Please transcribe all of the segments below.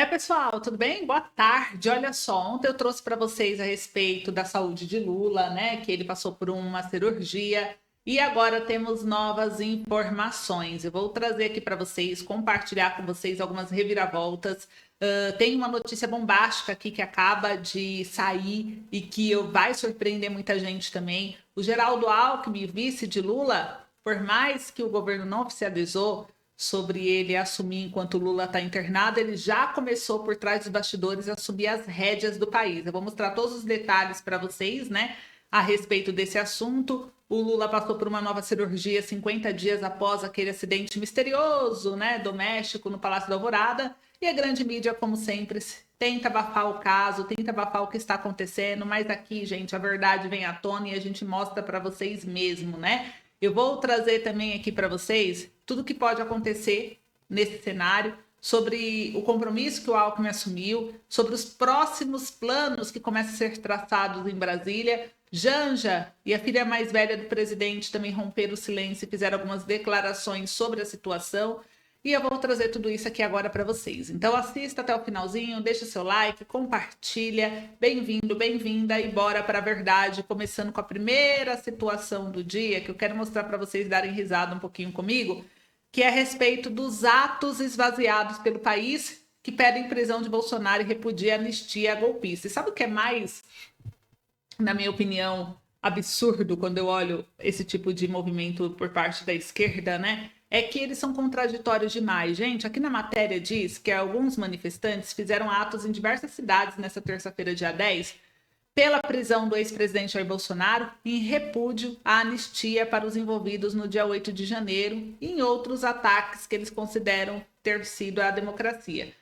Pessoal, tudo bem? Boa tarde. Olha só, ontem eu trouxe para vocês a respeito da saúde de Lula, né? Que ele passou por uma cirurgia e agora temos novas informações. Eu vou trazer aqui para vocês, compartilhar com vocês algumas reviravoltas. Tem uma notícia bombástica aqui que acaba de sair e que vai surpreender muita gente também. O Geraldo Alckmin, vice de Lula, por mais que o governo não oficializou sobre ele assumir enquanto Lula está internado, ele já começou por trás dos bastidores a assumir as rédeas do país. Eu vou mostrar todos os detalhes para vocês, né, a respeito desse assunto. O Lula passou por uma nova cirurgia 50 dias após aquele acidente misterioso, né, doméstico no Palácio da Alvorada. E a grande mídia, como sempre, tenta abafar o caso, tenta abafar o que está acontecendo, mas aqui, gente, a verdade vem à tona e a gente mostra para vocês mesmo, né? Eu vou trazer também aqui para vocês tudo que pode acontecer nesse cenário, sobre o compromisso que o Alckmin assumiu, sobre os próximos planos que começam a ser traçados em Brasília. Janja e a filha mais velha do presidente também romperam o silêncio e fizeram algumas declarações sobre a situação. E eu vou trazer tudo isso aqui agora para vocês. Então assista até o finalzinho, deixa seu like, compartilha. Bem-vindo, bem-vinda e bora para a verdade, começando com a primeira situação do dia, que eu quero mostrar para vocês darem risada um pouquinho comigo, que é a respeito dos atos esvaziados pelo país que pedem prisão de Bolsonaro e repudia a anistia a golpistas. E sabe o que é mais, na minha opinião, absurdo quando eu olho esse tipo de movimento por parte da esquerda, né? É que eles são contraditórios demais. Gente, aqui na matéria diz que alguns manifestantes fizeram atos em diversas cidades nessa terça-feira, dia 10, pela prisão do ex-presidente Jair Bolsonaro, em repúdio à anistia para os envolvidos no dia 8 de janeiro e em outros ataques que eles consideram ter sido à democracia.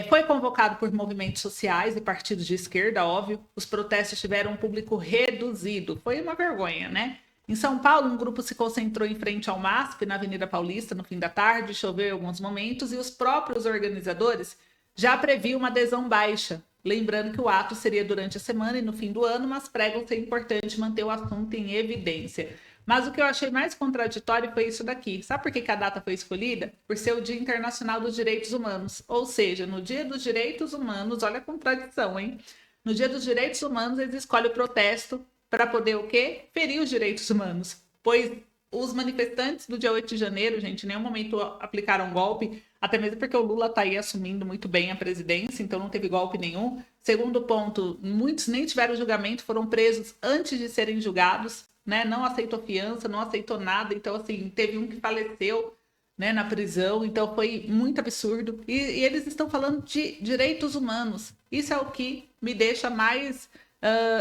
Foi convocado por movimentos sociais e partidos de esquerda, óbvio. Os protestos tiveram um público reduzido. Foi uma vergonha, né? Em São Paulo, um grupo se concentrou em frente ao MASP, na Avenida Paulista, no fim da tarde, choveu em alguns momentos, e os próprios organizadores já previam uma adesão baixa, lembrando que o ato seria durante a semana e no fim do ano, mas pregam ser importante manter o assunto em evidência. Mas o que eu achei mais contraditório foi isso daqui. Sabe por que a data foi escolhida? Por ser o Dia Internacional dos Direitos Humanos. Ou seja, no Dia dos Direitos Humanos, olha a contradição, hein? No Dia dos Direitos Humanos, eles escolhem o protesto para poder o quê? Ferir os direitos humanos. Pois os manifestantes do dia 8 de janeiro, gente, em nenhum momento aplicaram golpe, até mesmo porque o Lula está aí assumindo muito bem a presidência, então não teve golpe nenhum. Segundo ponto, muitos nem tiveram julgamento, foram presos antes de serem julgados, né? Não aceitou fiança, não aceitou nada, então assim, teve um que faleceu, né, na prisão, então foi muito absurdo. E eles estão falando de direitos humanos. Isso é o que me deixa mais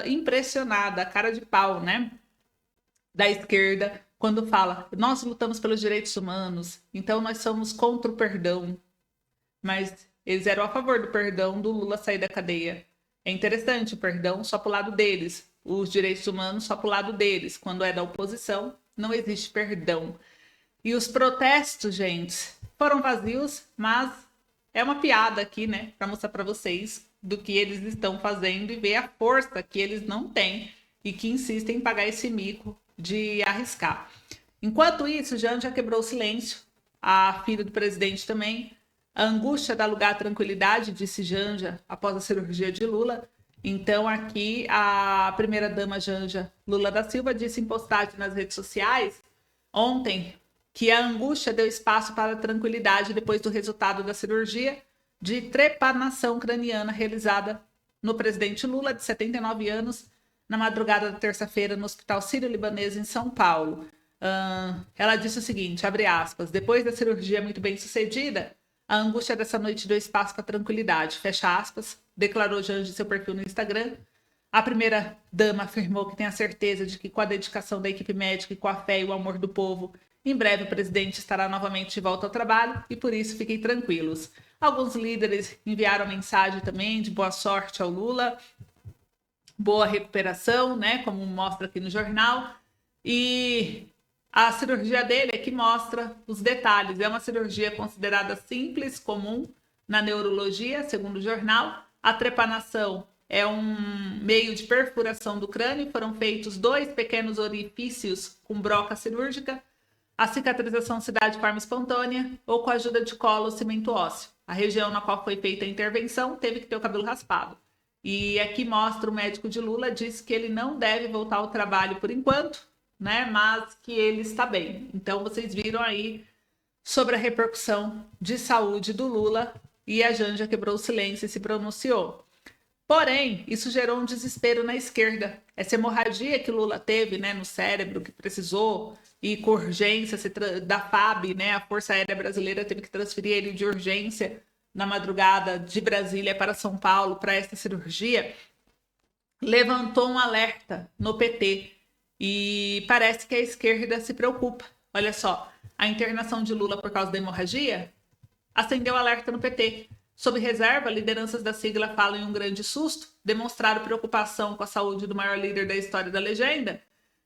impressionada, a cara de pau, né, da esquerda, quando fala, nós lutamos pelos direitos humanos, então nós somos contra o perdão, mas eles eram a favor do perdão do Lula sair da cadeia. É interessante, o perdão só pro lado deles, os direitos humanos só pro lado deles. Quando é da oposição, não existe perdão. E os protestos, gente, foram vazios, mas é uma piada aqui, né, para mostrar para vocês do que eles estão fazendo e ver a força que eles não têm e que insistem em pagar esse mico de arriscar. Enquanto isso, Janja quebrou o silêncio, a filha do presidente também. A angústia dá lugar à tranquilidade, disse Janja após a cirurgia de Lula. Então, aqui, a primeira-dama Janja Lula da Silva disse em postagem nas redes sociais ontem que a angústia deu espaço para a tranquilidade depois do resultado da cirurgia de trepanação craniana realizada no presidente Lula, de 79 anos, na madrugada da terça-feira no Hospital Sírio-Libanês, em São Paulo. Ela disse o seguinte, abre aspas, depois da cirurgia muito bem sucedida, a angústia dessa noite deu espaço para a tranquilidade, fecha aspas, declarou Janja em seu perfil no Instagram. A primeira-dama afirmou que tem a certeza de que com a dedicação da equipe médica e com a fé e o amor do povo, em breve o presidente estará novamente de volta ao trabalho e por isso fiquem tranquilos. Alguns líderes enviaram mensagem também de boa sorte ao Lula, boa recuperação, né, como mostra aqui no jornal. E a cirurgia dele é que mostra os detalhes. É uma cirurgia considerada simples, comum na neurologia, segundo o jornal. A trepanação é um meio de perfuração do crânio. Foram feitos 2 pequenos orifícios com broca cirúrgica. A cicatrização se dá de forma espontânea ou com a ajuda de cola ou cimento ósseo. A região na qual foi feita a intervenção teve que ter o cabelo raspado. E aqui mostra o médico de Lula, diz que ele não deve voltar ao trabalho por enquanto, né? Mas que ele está bem. Então vocês viram aí sobre a repercussão de saúde do Lula e a Janja quebrou o silêncio e se pronunciou. Porém, isso gerou um desespero na esquerda. Essa hemorragia que Lula teve, né, no cérebro, que precisou ir com urgência da FAB, né, a Força Aérea Brasileira teve que transferir ele de urgência na madrugada de Brasília para São Paulo para esta cirurgia, levantou um alerta no PT e parece que a esquerda se preocupa. Olha só, a internação de Lula por causa da hemorragia acendeu alerta no PT. Sob reserva, lideranças da sigla falam em um grande susto, demonstraram preocupação com a saúde do maior líder da história da legenda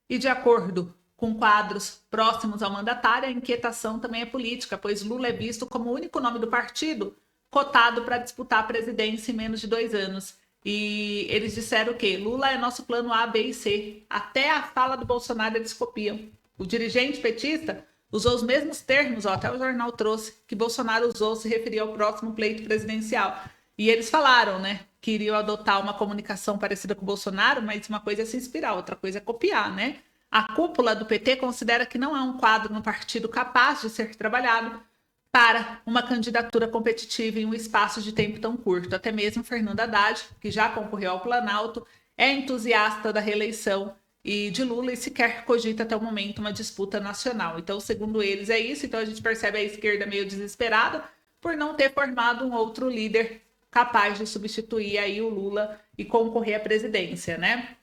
e, de acordo com quadros próximos ao mandatário, a inquietação também é política, pois Lula é visto como o único nome do partido cotado para disputar a presidência em menos de 2 anos. E eles disseram que Lula é nosso plano A, B e C. Até a fala do Bolsonaro eles copiam. O dirigente petista usou os mesmos termos, ó, até o jornal trouxe, que Bolsonaro usou se referir ao próximo pleito presidencial. E eles falaram, né, que iriam adotar uma comunicação parecida com o Bolsonaro, mas uma coisa é se inspirar, outra coisa é copiar, né? A cúpula do PT considera que não há um quadro no partido capaz de ser trabalhado para uma candidatura competitiva em um espaço de tempo tão curto. Até mesmo Fernando Haddad, que já concorreu ao Planalto, é entusiasta da reeleição e de Lula e sequer cogita até o momento uma disputa nacional. Então, segundo eles, é isso. Então, a gente percebe a esquerda meio desesperada por não ter formado um outro líder capaz de substituir aí o Lula e concorrer à presidência, né?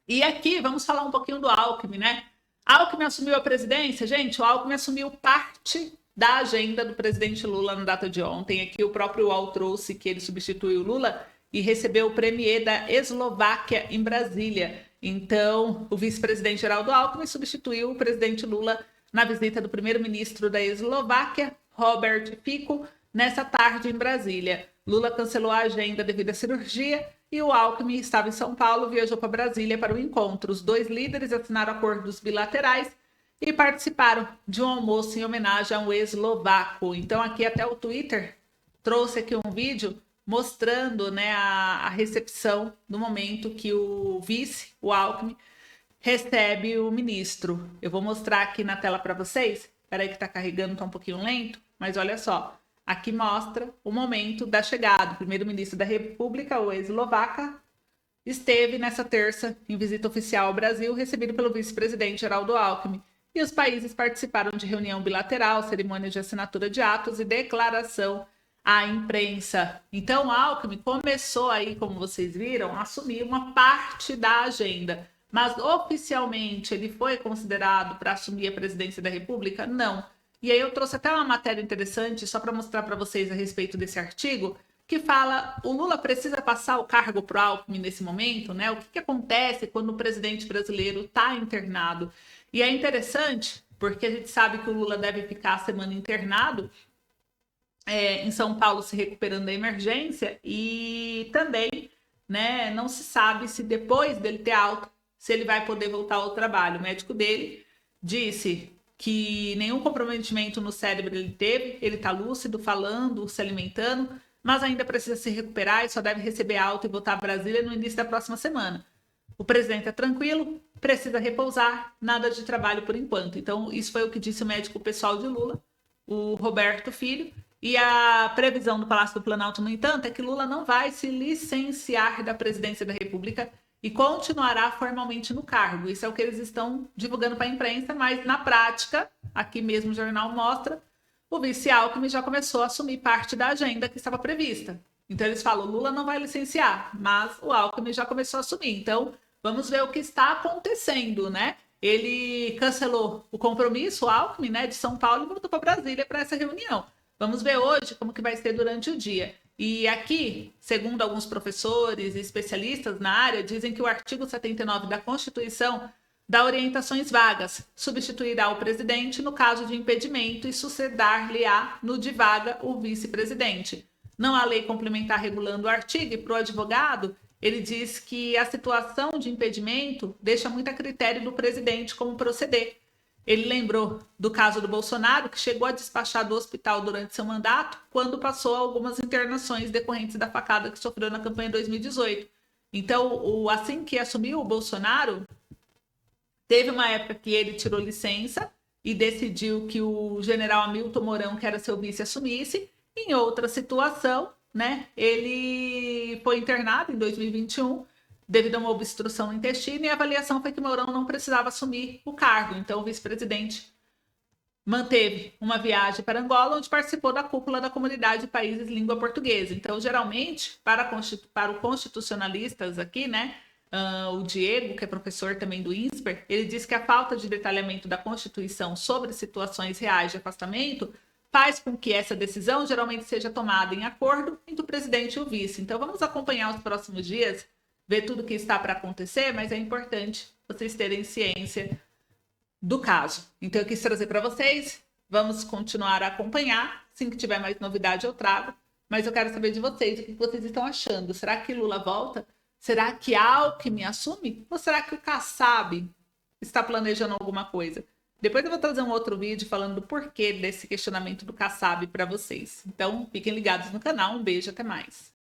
E aqui, vamos falar um pouquinho do Alckmin, né? Alckmin assumiu a presidência, gente, o Alckmin assumiu parte da agenda do presidente Lula na data de ontem. Aqui o próprio UOL trouxe que ele substituiu o Lula e recebeu o premier da Eslováquia em Brasília. Então, o vice-presidente Geraldo Alckmin substituiu o presidente Lula na visita do primeiro-ministro da Eslováquia, Robert Fico, nessa tarde em Brasília. Lula cancelou a agenda devido à cirurgia e o Alckmin estava em São Paulo, viajou para Brasília para o encontro. Os dois líderes assinaram acordos bilaterais e participaram de um almoço em homenagem a um eslovaco. Então, aqui até o Twitter trouxe aqui um vídeo mostrando, né, a recepção no momento que o vice, o Alckmin, recebe o ministro. Eu vou mostrar aqui na tela para vocês. Espera aí que está carregando, está um pouquinho lento, mas olha só. Aqui mostra o momento da chegada. O primeiro-ministro da República, o eslovaca, esteve nessa terça em visita oficial ao Brasil, recebido pelo vice-presidente Geraldo Alckmin. E os países participaram de reunião bilateral, cerimônia de assinatura de atos e declaração à imprensa. Então, Alckmin começou aí, como vocês viram, a assumir uma parte da agenda. Mas oficialmente ele foi considerado para assumir a presidência da República? Não. E aí eu trouxe até uma matéria interessante só para mostrar para vocês a respeito desse artigo, que fala, o Lula precisa passar o cargo para o Alckmin nesse momento, né? O que acontece quando o presidente brasileiro está internado? E é interessante, porque a gente sabe que o Lula deve ficar a semana internado em São Paulo se recuperando da emergência e também, né, não se sabe se depois dele ter alta, se ele vai poder voltar ao trabalho. O médico dele disse que nenhum comprometimento no cérebro ele teve, ele está lúcido, falando, se alimentando, mas ainda precisa se recuperar e só deve receber alta e voltar a Brasília no início da próxima semana. O presidente é tranquilo, precisa repousar, nada de trabalho por enquanto. Então, isso foi o que disse o médico pessoal de Lula, o Roberto Filho, e a previsão do Palácio do Planalto, no entanto, é que Lula não vai se licenciar da presidência da República e continuará formalmente no cargo. Isso é o que eles estão divulgando para a imprensa, mas na prática, aqui mesmo o jornal mostra, o vice Alckmin já começou a assumir parte da agenda que estava prevista. Então eles falam, Lula não vai licenciar, mas o Alckmin já começou a assumir. Então vamos ver o que está acontecendo, né? Ele cancelou o compromisso, o Alckmin, né, de São Paulo e voltou para Brasília para essa reunião. Vamos ver hoje como que vai ser durante o dia. E aqui, segundo alguns professores e especialistas na área, dizem que o artigo 79 da Constituição dá orientações vagas, substituirá o presidente no caso de impedimento e suceder-lhe-á no de vaga o vice-presidente. Não há lei complementar regulando o artigo e para o advogado, ele diz que a situação de impedimento deixa muito a critério do presidente como proceder. Ele lembrou do caso do Bolsonaro, que chegou a despachar do hospital durante seu mandato, quando passou algumas internações decorrentes da facada que sofreu na campanha 2018. Então, assim que assumiu o Bolsonaro, teve uma época que ele tirou licença e decidiu que o general Hamilton Mourão, que era seu vice, assumisse. Em outra situação, né, ele foi internado em 2021 devido a uma obstrução no intestino, e a avaliação foi que Mourão não precisava assumir o cargo. Então, o vice-presidente manteve uma viagem para Angola, onde participou da cúpula da Comunidade de Países de Língua Portuguesa. Então, geralmente, para os constitucionalistas aqui, né, o Diego, que é professor também do INSPER, ele diz que a falta de detalhamento da Constituição sobre situações reais de afastamento faz com que essa decisão geralmente seja tomada em acordo entre o presidente e o vice. Então, vamos acompanhar os próximos dias, ver tudo o que está para acontecer, mas é importante vocês terem ciência do caso. Então, eu quis trazer para vocês. Vamos continuar a acompanhar. Assim que tiver mais novidade, eu trago. Mas eu quero saber de vocês, o que vocês estão achando. Será que Lula volta? Será que Alckmin assume? Ou será que o Kassab está planejando alguma coisa? Depois eu vou trazer um outro vídeo falando do porquê desse questionamento do Kassab para vocês. Então, fiquem ligados no canal. Um beijo, até mais.